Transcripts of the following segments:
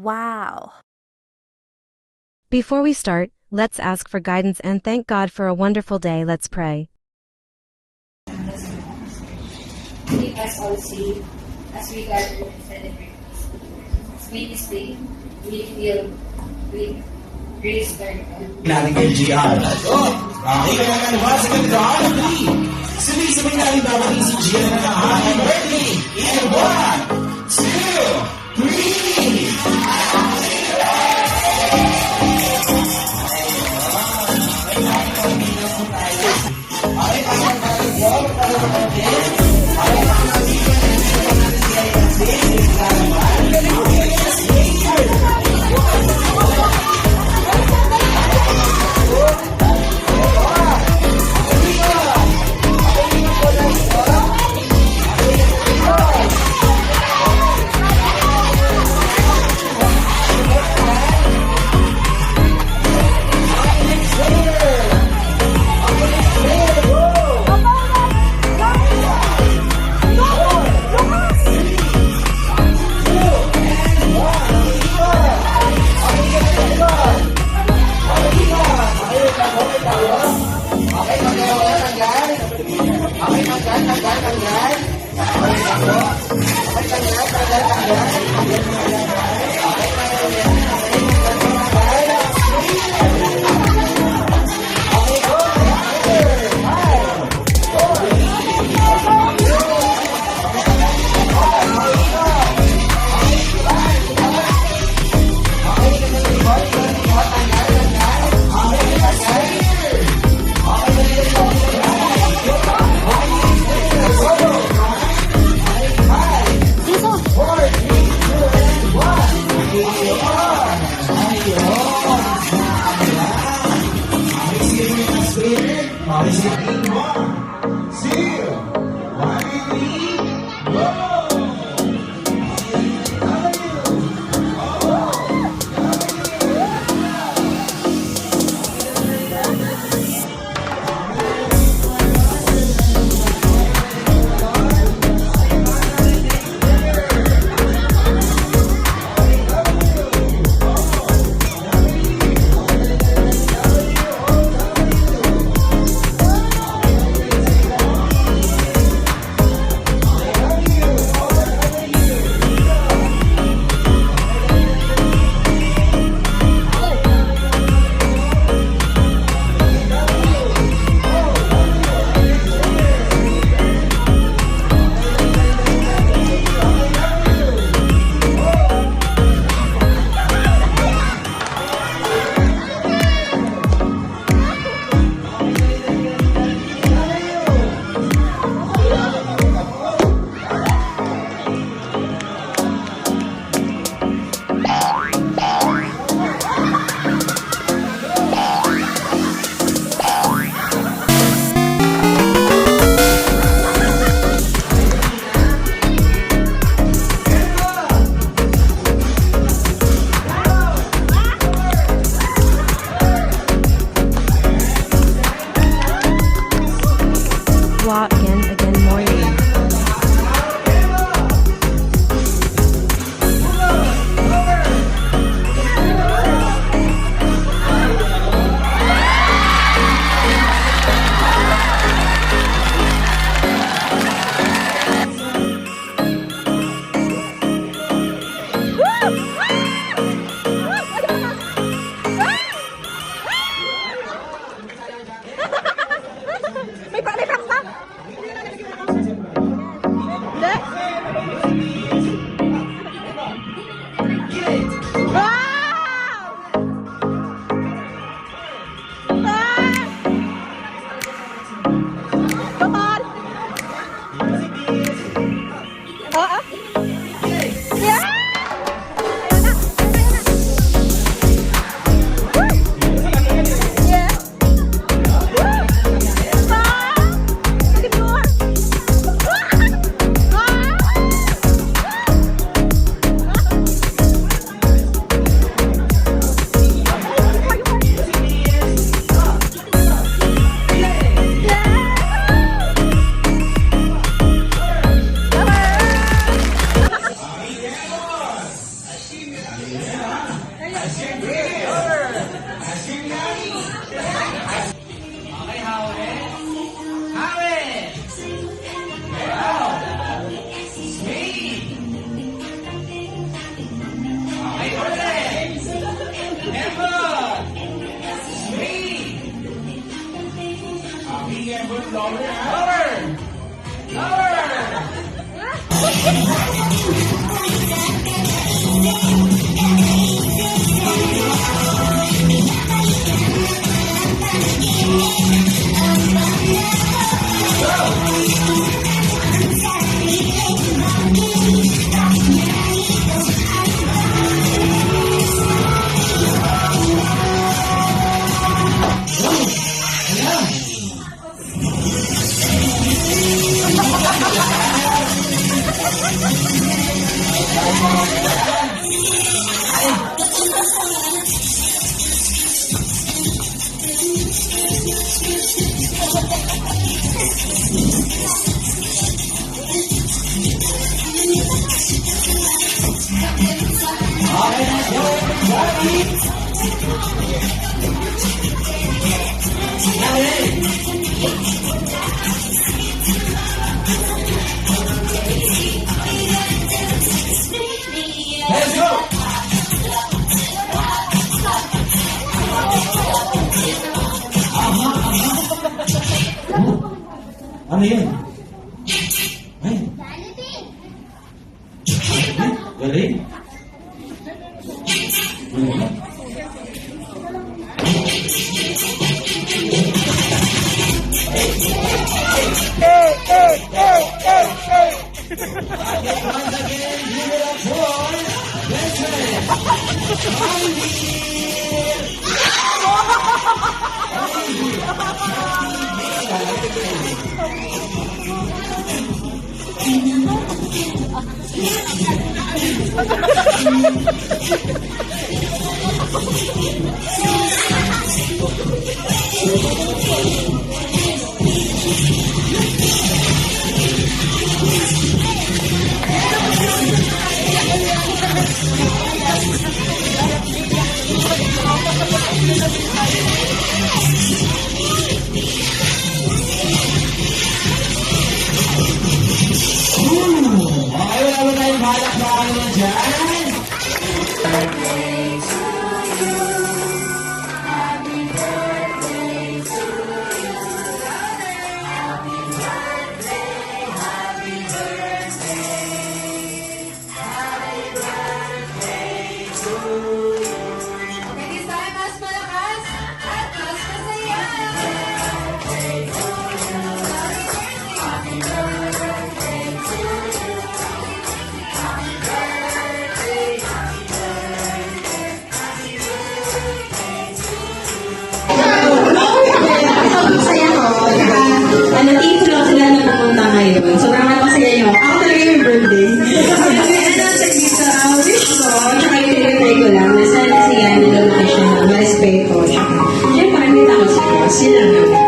Wow. Before we start, let's ask for guidance and thank God for a wonderful day. Let's pray. Keep us all safe as we gather and celebrate this. May this day we feel with grace turn on. Natin kay GR. Okay, kaya naman ba sa gandaan? Sabay-sabay natin babating si GR na happy birthday in 1, 2, 3! Let's go! Ano yun? Ay. Galing. Once again, give it up for Okay, wala ba tayong balak na ano dyan? Next time, mas malakas at mas masaya. Sobrang saya ko. Ano, team ko lang sila na pumunta ngayon. Sobrang napasaya nyo. Ako talaga yung birthday. Wish ko, tsaka itinitay ko lang na sana siya niluluto siya na ma-respeto. Siyempre, kita ko si Boss. Sila naman.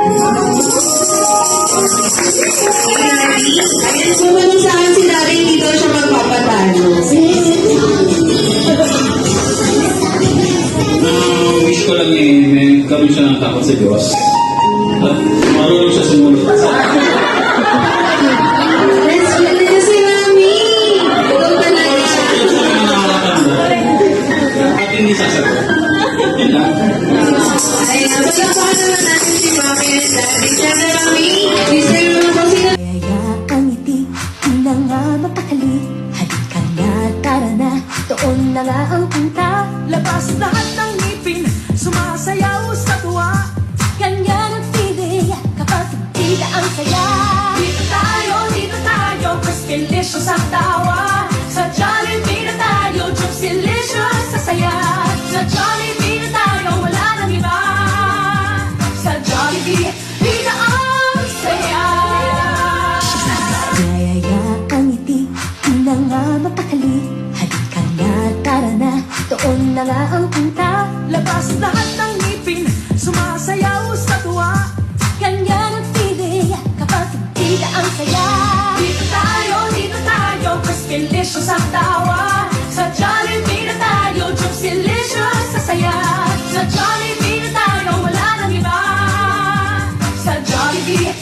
Sumunod sa akin si Daddy, hindi daw siya magpapatalo. Wish ko lang may gawin siya ng takot sa Diyos. At marunong siya sumunod. Let's go na si Mami! Ikaw talaga. Ito yung nakakatawa mo. At hindi sasagot. Yun lang. Ay, napagkakuha naman natin si Mami and Daddy. Siyempre, Mami, mister mo po sila. Kaya ang ngiti, di na nga mapakali. Halika na, tara na, doon na nga ang punta. Labas lahat ng ngipin, sumasayaw sa tuwa. Ganyan ang feeling kapag hindi ang saya. Dito tayo, Chris Delicious ang tawa. Sa Jollibee na tayo, Jokes Delicious sa saya. Sa Jollibee na tayo, wala nang iba. Sa Jollibee, di na ang saya. Kaya ang ngiti, di na nga mapakali. Halika na, tara na, doon na nga ang punta. Labas lahat ng ngipin, sumasayaw sa tuwa. Ganyan ang feeling kapag hindi ang saya. Dito tayo, Chris Delicious ang tawa. Sa Jollibee na tayo, Jokes Delicious sa saya. Sa Jollibee na tayo, wala nang iba. Sa Jollibee,